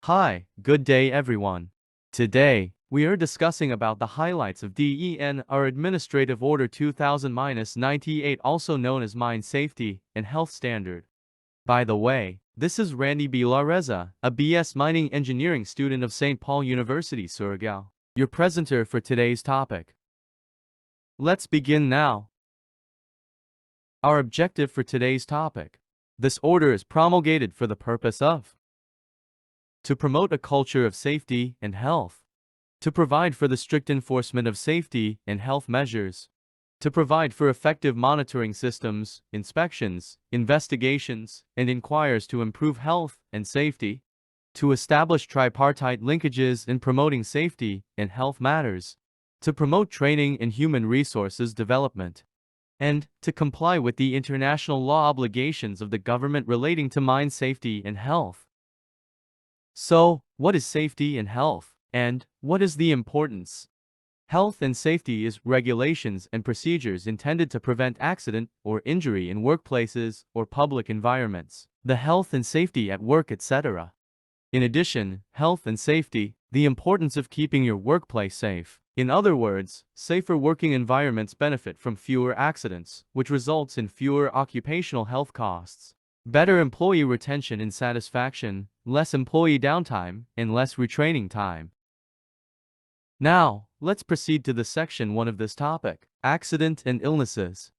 Hi, good day everyone. Today, we are discussing about the highlights of DEN, our Administrative Order 2000-98, also known as Mine Safety and Health Standard. By the way, this is Randy B. Lareza, a BS Mining Engineering student of St. Paul University, Surigao, your presenter for today's topic. Let's begin now. Our objective for today's topic. This order is promulgated for the purpose of to promote a culture of safety and health, to provide for the strict enforcement of safety and health measures, to provide for effective monitoring systems, inspections, investigations, and inquiries to improve health and safety, to establish tripartite linkages in promoting safety and health matters, to promote training and human resources development, and to comply with the international law obligations of the government relating to mine safety and health. So, what is safety and health, and what is the importance? Health and safety is regulations and procedures intended to prevent accident or injury in workplaces or public environments, the health and safety at work, etc. In addition, health and safety, the importance of keeping your workplace safe. In other words, safer working environments benefit from fewer accidents, which results in fewer occupational health costs, better employee retention and satisfaction, less employee downtime, and less retraining time. Now, let's proceed to the section 1 of this topic, accident and illnesses.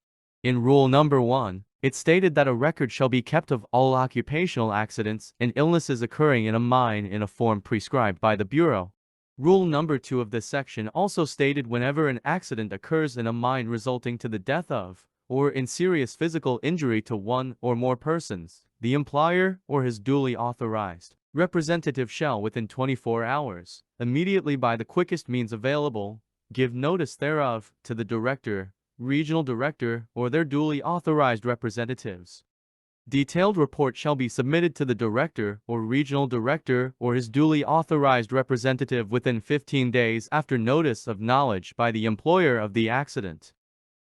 In Rule Number 1, it stated that a record shall be kept of all occupational accidents and illnesses occurring in a mine in a form prescribed by the Bureau. Rule Number 2 of this section also stated whenever an accident occurs in a mine resulting to the death of, or in serious physical injury to one or more persons, the employer or his duly authorized representative shall within 24 hours, immediately by the quickest means available, give notice thereof to the director, regional director, or their duly authorized representatives. Detailed report shall be submitted to the director or regional director or his duly authorized representative within 15 days after notice of knowledge by the employer of the accident.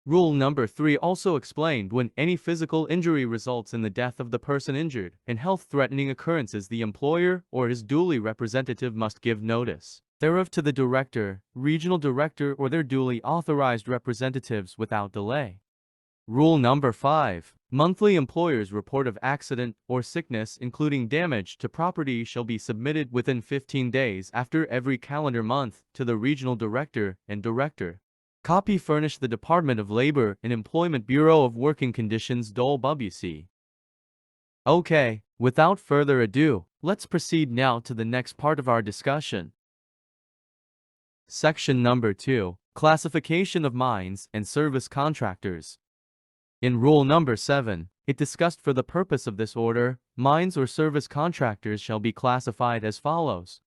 Rule Number 3 also explained when any physical injury results in the death of the person injured and health-threatening occurrences, the employer or his duly representative must give notice thereof to the director, regional director, or their duly authorized representatives without delay. Rule Number 5. Monthly employer's report of accident or sickness including damage to property shall be submitted within 15 days after every calendar month to the regional director and director. Copy furnish the Department of Labor and Employment Bureau of Working Conditions Dole WC. Okay, without further ado, let's proceed now to the next part of our discussion. Section Number 2, Classification of Mines and Service Contractors. In Rule Number 7, it discussed for the purpose of this order, mines or service contractors shall be classified as follows.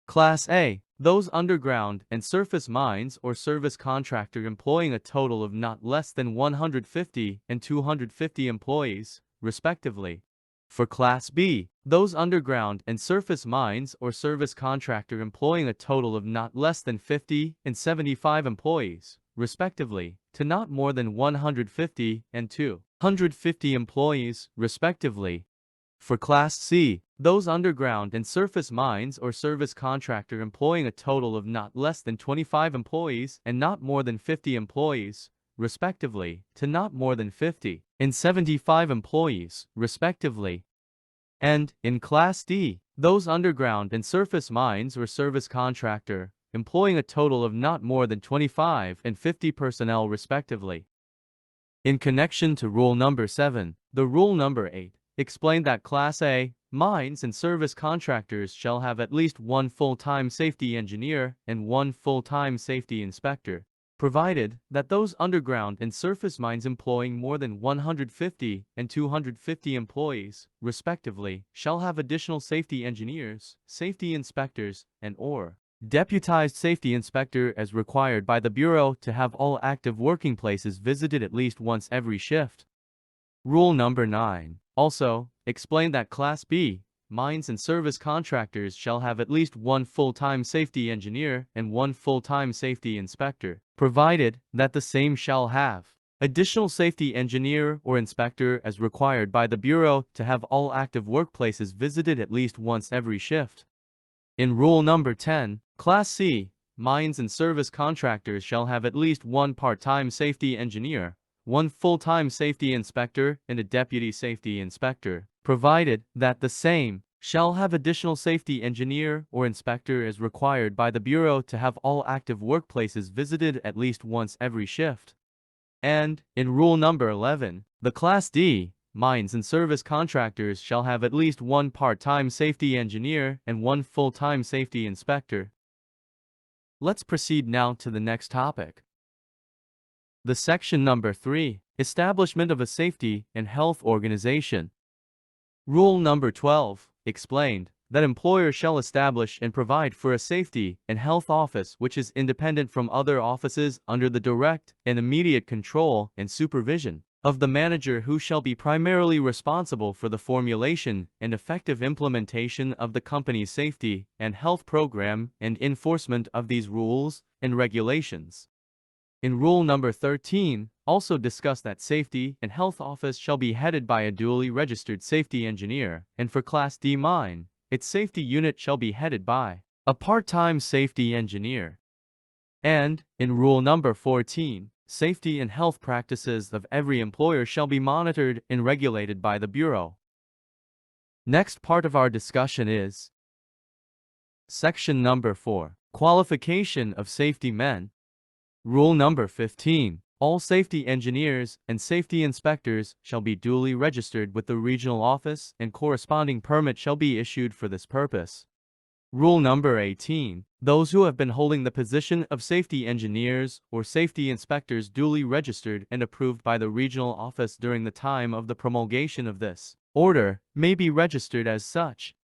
Class A, those underground and surface mines or service contractor employing a total of not less than 150 and 250 employees, respectively. For Class B, those underground and surface mines or service contractor employing a total of not less than 50 and 75 employees, respectively, to not more than 150 and 250 employees, respectively. For Class C, those underground and surface mines or service contractor employing a total of not less than 25 employees and not more than 50 employees, respectively, to not more than 50 and 75 employees, respectively. And, in Class D, those underground and surface mines or service contractor employing a total of not more than 25 and 50 personnel, respectively. In connection to Rule Number 7, the Rule Number 8 explained that Class A, mines and service contractors shall have at least one full-time safety engineer and one full-time safety inspector, provided that those underground and surface mines employing more than 150 and 250 employees, respectively, shall have additional safety engineers, safety inspectors, and/or deputized safety inspector as required by the Bureau to have all active working places visited at least once every shift. Rule Number 9 also explained that Class B, mines and service contractors shall have at least one full-time safety engineer and one full-time safety inspector, provided that the same shall have Additional safety engineer or inspector as required by the Bureau to have all active workplaces visited at least once every shift. In Rule Number 10, Class C, mines and service contractors shall have at least one part-time safety engineer, one full-time safety inspector, and a deputy safety inspector, provided that the same shall have additional safety engineer or inspector as required by the Bureau to have all active workplaces visited at least once every shift. And, in Rule Number 11, the Class D, mines and service contractors shall have at least one part-time safety engineer and one full-time safety inspector. Let's proceed now to the next topic. The section number 3, Establishment of a Safety and Health Organization. Rule number 12, explained that employer shall establish and provide for a safety and health office which is independent from other offices under the direct and immediate control and supervision of the manager, who shall be primarily responsible for the formulation and effective implementation of the company's safety and health program and enforcement of these rules and regulations. In Rule number 13, also discussed that Safety and Health Office shall be headed by a duly registered safety engineer, and for Class D mine, its safety unit shall be headed by a part-time safety engineer. And, in Rule number 14, safety and health practices of every employer shall be monitored and regulated by the Bureau. Next part of our discussion is Section number 4, Qualification of Safety Men. Rule number 15. All safety engineers and safety inspectors shall be duly registered with the regional office, and corresponding permit shall be issued for this purpose. Rule number 18. Those who have been holding the position of safety engineers or safety inspectors duly registered and approved by the regional office during the time of the promulgation of this order may be registered as such.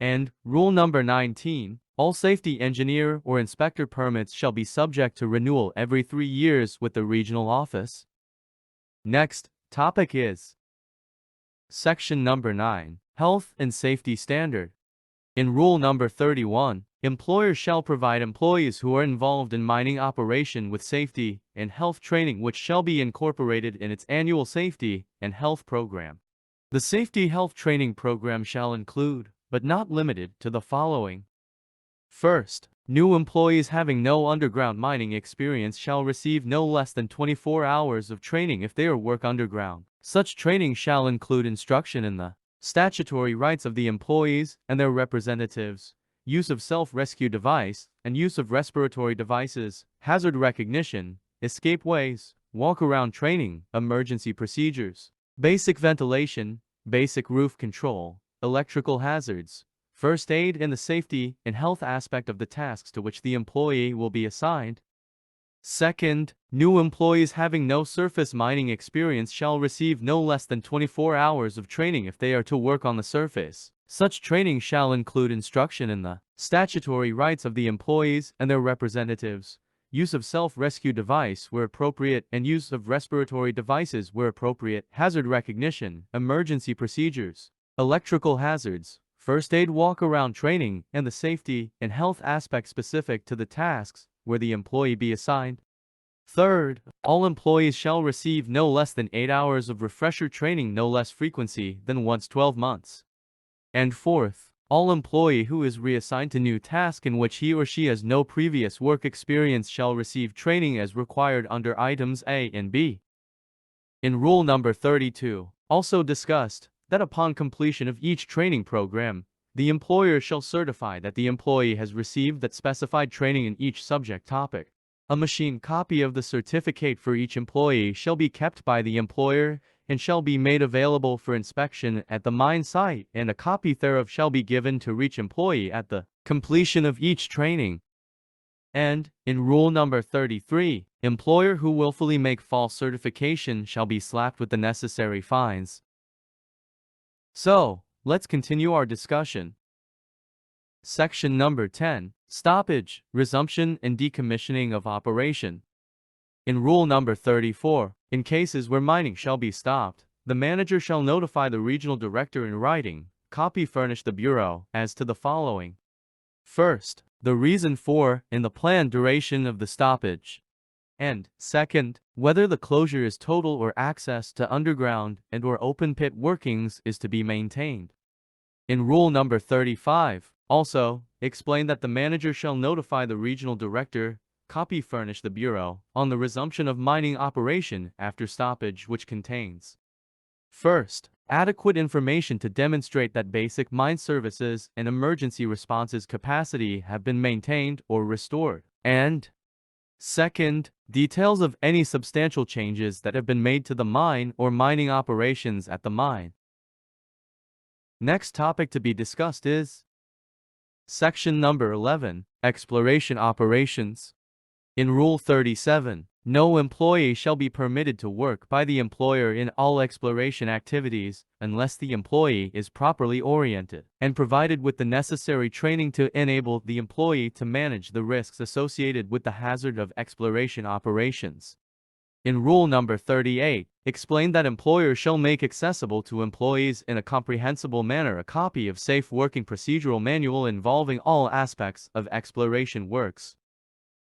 And, Rule number 19. All safety engineer or inspector permits shall be subject to renewal every 3 years with the regional office. Next topic is Section number 9, Health and Safety Standard. In Rule number 31, employers shall provide employees who are involved in mining operation with safety and health training, which shall be incorporated in its annual safety and health program. The safety health training program shall include, but not limited to, the following. First, new employees having no underground mining experience shall receive no less than 24 hours of training if they work underground. Such training shall include instruction in the statutory rights of the employees and their representatives, use of self-rescue device and use of respiratory devices, hazard recognition, escape ways, walk-around training, emergency procedures, basic ventilation, basic roof control, electrical hazards, first aid, and the safety and health aspect of the tasks to which the employee will be assigned. Second, new employees having no surface mining experience shall receive no less than 24 hours of training if they are to work on the surface. Such training shall include instruction in the statutory rights of the employees and their representatives, use of self-rescue device where appropriate and use of respiratory devices where appropriate, hazard recognition, emergency procedures, electrical hazards, first aid, walk-around training, and the safety and health aspects specific to the tasks where the employee be assigned. Third, all employees shall receive no less than 8 hours of refresher training, no less frequency than once 12 months. And fourth, all employee who is reassigned to new task in which he or she has no previous work experience shall receive training as required under items A and B. In Rule number 32, also discussed that upon completion of each training program, the employer shall certify that the employee has received that specified training in each subject topic. A machine copy of the certificate for each employee shall be kept by the employer and shall be made available for inspection at the mine site, and a copy thereof shall be given to each employee at the completion of each training. And, in Rule number 33, employer who willfully make false certification shall be slapped with the necessary fines. So, let's continue our discussion. Section number 10, Stoppage, Resumption and Decommissioning of Operation. In Rule number 34, in cases where mining shall be stopped, the manager shall notify the regional director in writing, copy furnish the Bureau, as to the following. First, the reason for and the planned duration of the stoppage. And, second, whether the closure is total or access to underground and or open pit workings is to be maintained. In rule number 35, also, explain that the manager shall notify the regional director, copy furnish the bureau, on the resumption of mining operation after stoppage which contains first, adequate information to demonstrate that basic mine services and emergency responses capacity have been maintained or restored. And, second, details of any substantial changes that have been made to the mine or mining operations at the mine. Next topic to be discussed is Section number 11, Exploration Operations. In Rule 37, no employee shall be permitted to work by the employer in all exploration activities unless the employee is properly oriented and provided with the necessary training to enable the employee to manage the risks associated with the hazard of exploration operations. In Rule number 38, explain that employers shall make accessible to employees in a comprehensible manner a copy of Safe Working Procedural Manual involving all aspects of exploration works.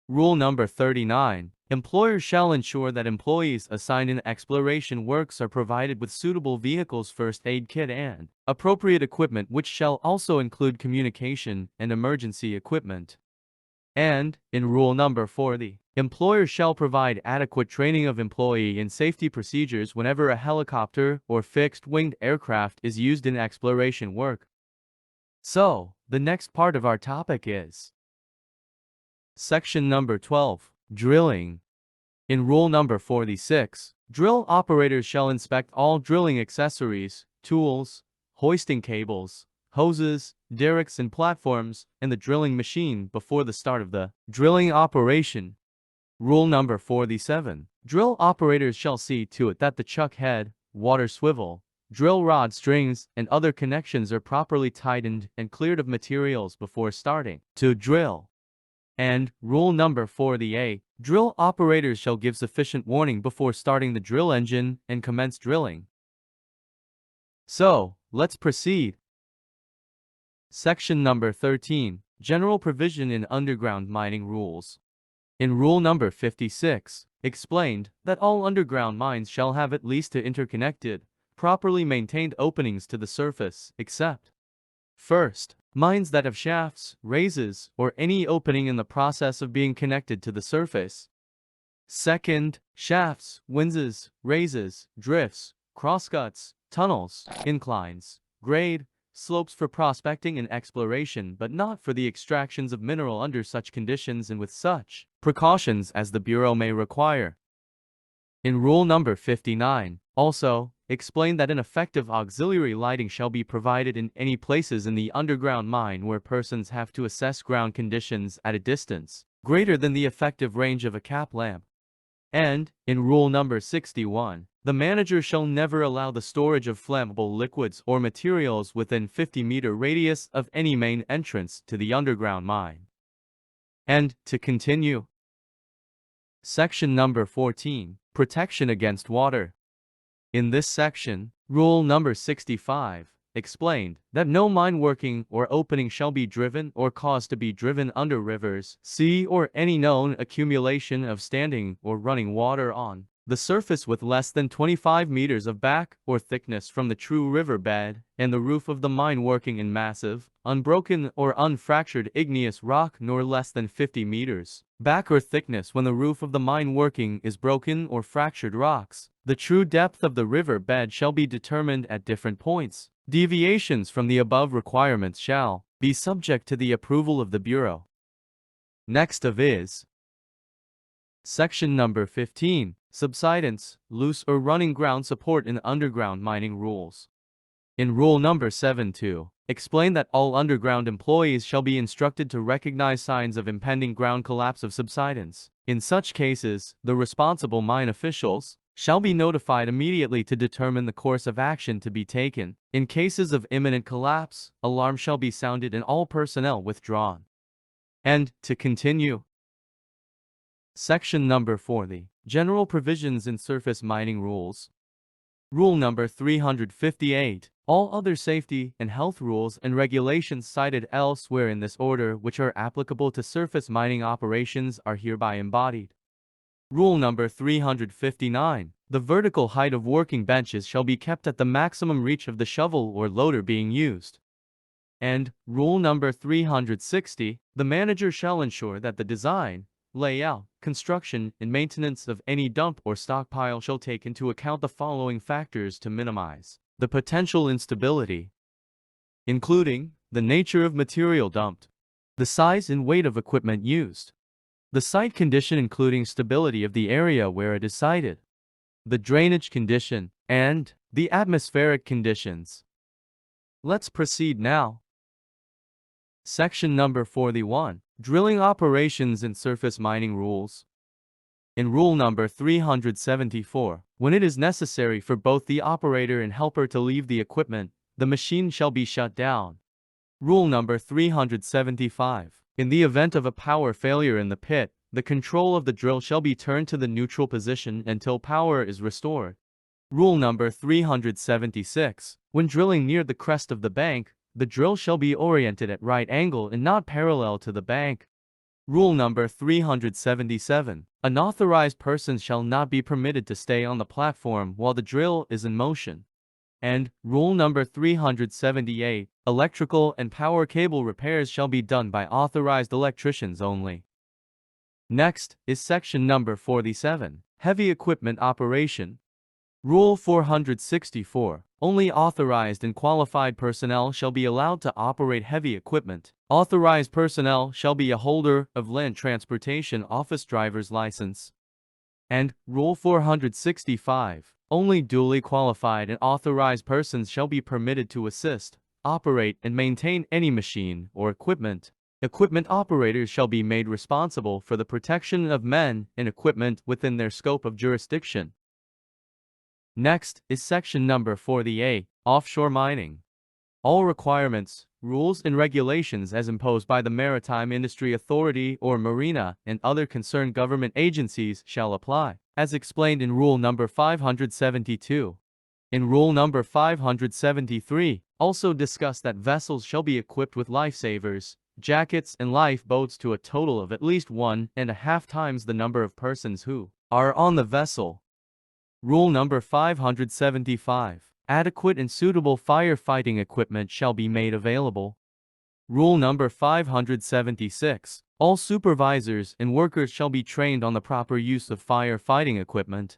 Rule number 39. Employers shall ensure that employees assigned in exploration works are provided with suitable vehicles, first aid kit and appropriate equipment, which shall also include communication and emergency equipment. And, in Rule number 40, employers shall provide adequate training of employee in safety procedures whenever a helicopter or fixed-winged aircraft is used in exploration work. So, the next part of our topic is Section number 12, Drilling. In Rule number 46, drill operators shall inspect all drilling accessories, tools, hoisting cables, hoses, derricks and platforms, and the drilling machine before the start of the drilling operation. Rule number 47, drill operators shall see to it that the chuck head, water swivel, drill rod strings, and other connections are properly tightened and cleared of materials before starting to drill. And, Rule number 48, drill operators shall give sufficient warning before starting the drill engine and commence drilling. So, let's proceed. Section number 13, General Provision in Underground Mining Rules. In Rule number 56, explained that all underground mines shall have at least two interconnected, properly maintained openings to the surface, except first, mines that have shafts, raises, or any opening in the process of being connected to the surface. Second, shafts, winzes, raises, drifts, crosscuts, tunnels, inclines, grade, slopes for prospecting and exploration but not for the extractions of mineral under such conditions and with such precautions as the Bureau may require. In Rule number 59, also, explain that an effective auxiliary lighting shall be provided in any places in the underground mine where persons have to assess ground conditions at a distance greater than the effective range of a cap lamp. And, in Rule number 61, the manager shall never allow the storage of flammable liquids or materials within 50-meter radius of any main entrance to the underground mine. And, to continue, Section number 14, Protection against water. In this section, Rule number 65, explained that no mine working or opening shall be driven or caused to be driven under rivers, sea, or any known accumulation of standing or running water on the surface with less than 25 meters of back or thickness from the true river bed, and the roof of the mine working in massive, unbroken or unfractured igneous rock nor less than 50 meters back or thickness when the roof of the mine working is broken or fractured rocks. The true depth of the river bed shall be determined at different points. Deviations from the above requirements shall be subject to the approval of the Bureau. Next of is Section number 15, Subsidence, Loose or Running Ground Support in Underground Mining Rules. In Rule number 7.2, explain that all underground employees shall be instructed to recognize signs of impending ground collapse of subsidence. In such cases, the responsible mine officials shall be notified immediately to determine the course of action to be taken. In cases of imminent collapse, alarm shall be sounded and all personnel withdrawn. And, to continue, Section number 40, General Provisions in Surface Mining Rules. Rule number 358, all other safety and health rules and regulations cited elsewhere in this order which are applicable to surface mining operations are hereby embodied. Rule number 359. The vertical height of working benches shall be kept at the maximum reach of the shovel or loader being used. And, rule number 360, the manager shall ensure that the design, layout, construction, and maintenance of any dump or stockpile shall take into account the following factors to minimize the potential instability, including the nature of material dumped, the size and weight of equipment used, the site condition including stability of the area where it is sited, the drainage condition, and the atmospheric conditions. Let's proceed now. Section number 41. Drilling operations and surface mining rules. In rule number 374, when it is necessary for both the operator and helper to leave the equipment, the machine shall be shut down. Rule number 375. In the event of a power failure in the pit, the control of the drill shall be turned to the neutral position until power is restored. Rule number 376. When drilling near the crest of the bank, the drill shall be oriented at right angle and not parallel to the bank. Rule number 377. Unauthorized persons shall not be permitted to stay on the platform while the drill is in motion. And, rule number 378. Electrical and power cable repairs shall be done by authorized electricians only. Next is section number 47. Heavy equipment operation. Rule 464. Only authorized and qualified personnel shall be allowed to operate heavy equipment. Authorized personnel shall be a holder of land transportation office driver's license. And, Rule 465. Only duly qualified and authorized persons shall be permitted to assist, operate, and maintain any machine or equipment. Equipment operators shall be made responsible for the protection of men and equipment within their scope of jurisdiction. Next is section number 48, offshore mining. All requirements, rules, and regulations as imposed by the Maritime Industry Authority or Marina and other concerned government agencies shall apply, as explained in Rule number 572. In Rule number 573, also discussed that vessels shall be equipped with lifesavers, jackets, and lifeboats to a total of at least 1.5 times the number of persons who are on the vessel. Rule number 575. Adequate and suitable firefighting equipment shall be made available. Rule number 576. All supervisors and workers shall be trained on the proper use of firefighting equipment.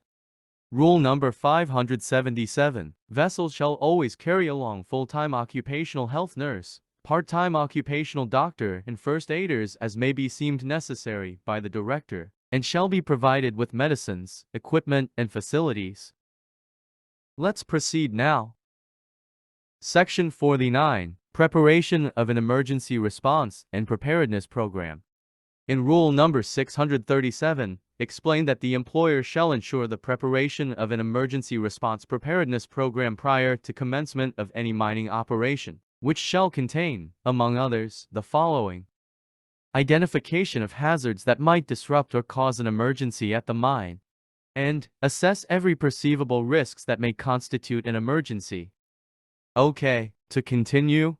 Rule number 577. Vessels shall always carry along full-time occupational health nurse, part-time occupational doctor, and first aiders as may be deemed necessary by the director, and shall be provided with medicines, equipment, and facilities. Let's proceed now. Section 49. Preparation of an emergency response and preparedness program. In Rule number 637, explained that the employer shall ensure the preparation of an emergency response preparedness program prior to commencement of any mining operation, which shall contain, among others, the following: identification of hazards that might disrupt or cause an emergency at the mine, and assess every perceivable risks that may constitute an emergency. Okay, to continue.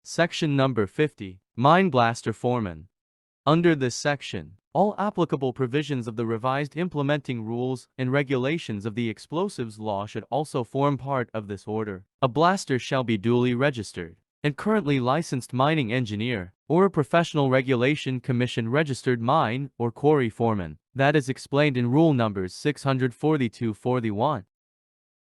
Section number 50. Mine Blaster Foreman. Under this section, all applicable provisions of the revised implementing rules and regulations of the explosives law should also form part of this order. A blaster shall be duly registered and currently licensed mining engineer, or a professional regulation commission registered mine or quarry foreman. That is explained in Rule numbers 642-41.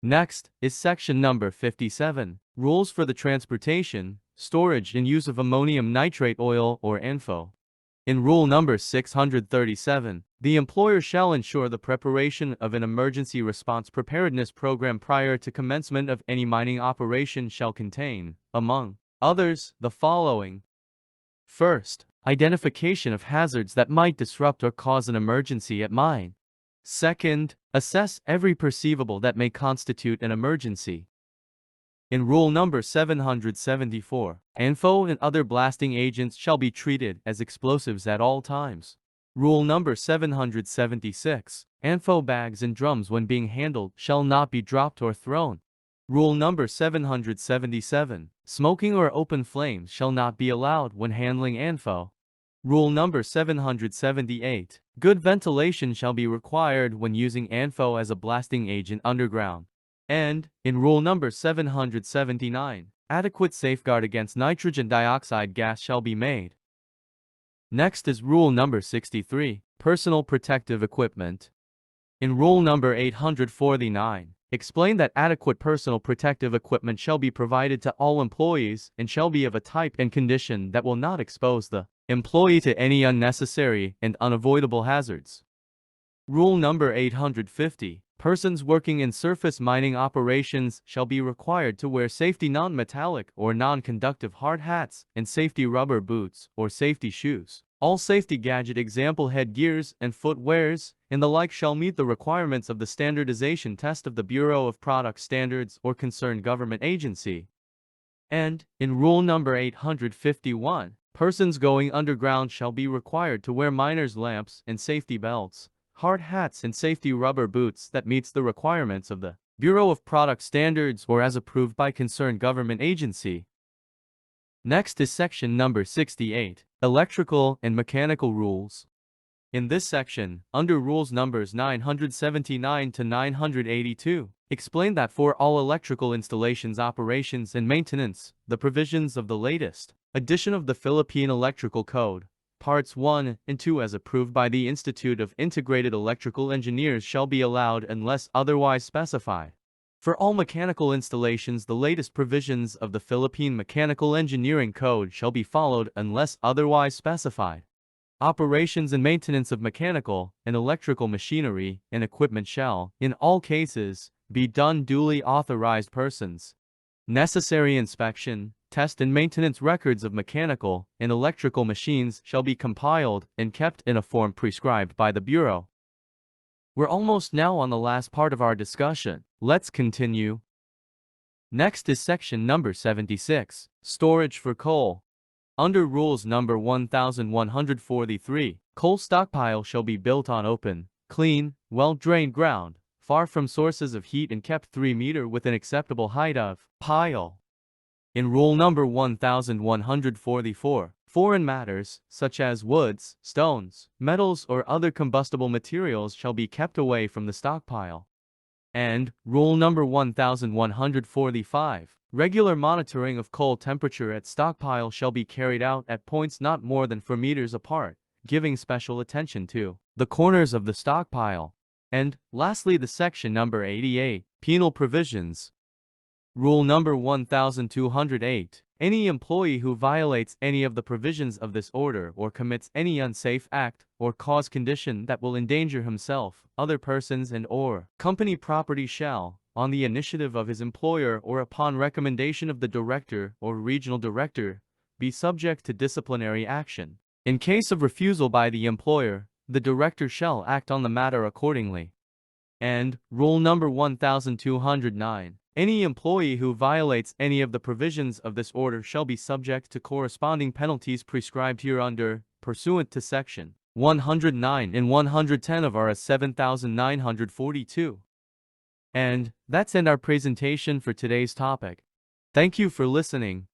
Next is section number 57, Rules for the transportation, storage, and use of ammonium nitrate oil or ANFO. In Rule number 637, the employer shall ensure the preparation of an emergency response preparedness program prior to commencement of any mining operation shall contain, among others, the following. First, identification of hazards that might disrupt or cause an emergency at mine. Second, assess every perceivable that may constitute an emergency. In Rule number 774, ANFO and other blasting agents shall be treated as explosives at all times. Rule number 776, ANFO bags and drums when being handled shall not be dropped or thrown. Rule number 777, smoking or open flames shall not be allowed when handling ANFO. Rule number 778. Good ventilation shall be required when using ANFO as a blasting agent underground. And, in rule number 779, adequate safeguard against nitrogen dioxide gas shall be made. Next is rule number 63, personal protective equipment. In rule number 849, explain that adequate personal protective equipment shall be provided to all employees and shall be of a type and condition that will not expose the employee to any unnecessary and unavoidable hazards. Rule number 850. Persons working in surface mining operations shall be required to wear safety non-metallic or non-conductive hard hats and safety rubber boots or safety shoes. All safety gadget example headgears and footwears and the like shall meet the requirements of the standardization test of the Bureau of Product Standards or concerned government agency. And, in rule number 851, persons going underground shall be required to wear miner's lamps and safety belts, hard hats and safety rubber boots that meets the requirements of the Bureau of Product Standards or as approved by concerned government agency. Next is section number 68, Electrical and Mechanical Rules. In this section, under rules numbers 979 to 982, explain that for all electrical installations, operations, and maintenance, the provisions of the latest edition of the Philippine Electrical Code, Parts 1 and 2 as approved by the Institute of Integrated Electrical Engineers shall be allowed unless otherwise specified. For all mechanical installations, the latest provisions of the Philippine Mechanical Engineering Code shall be followed unless otherwise specified. Operations and maintenance of mechanical and electrical machinery and equipment shall, in all cases, be done duly authorized persons. Necessary inspection, test and maintenance records of mechanical and electrical machines shall be compiled and kept in a form prescribed by the Bureau. We're almost now on the last part of our discussion. Let's continue. Next is section number 76, Storage for coal. Under rules number 1143, coal stockpile shall be built on open, clean, well-drained ground, far from sources of heat and kept 3 meters with an acceptable height of pile. In rule number 1144, foreign matters, such as woods, stones, metals or other combustible materials shall be kept away from the stockpile. And, rule number 1145, regular monitoring of coal temperature at stockpile shall be carried out at points not more than 4 meters apart, giving special attention to the corners of the stockpile. And, lastly, the section number 88, penal provisions. Rule number 1208. Any employee who violates any of the provisions of this order or commits any unsafe act or cause condition that will endanger himself, other persons and/or company property shall, on the initiative of his employer or upon recommendation of the director or regional director, be subject to disciplinary action. In case of refusal by the employer, the director shall act on the matter accordingly. And, rule number 1209. Any employee who violates any of the provisions of this order shall be subject to corresponding penalties prescribed hereunder, pursuant to section 109 and 110 of RS 7942. And that's our presentation for today's topic. Thank you for listening.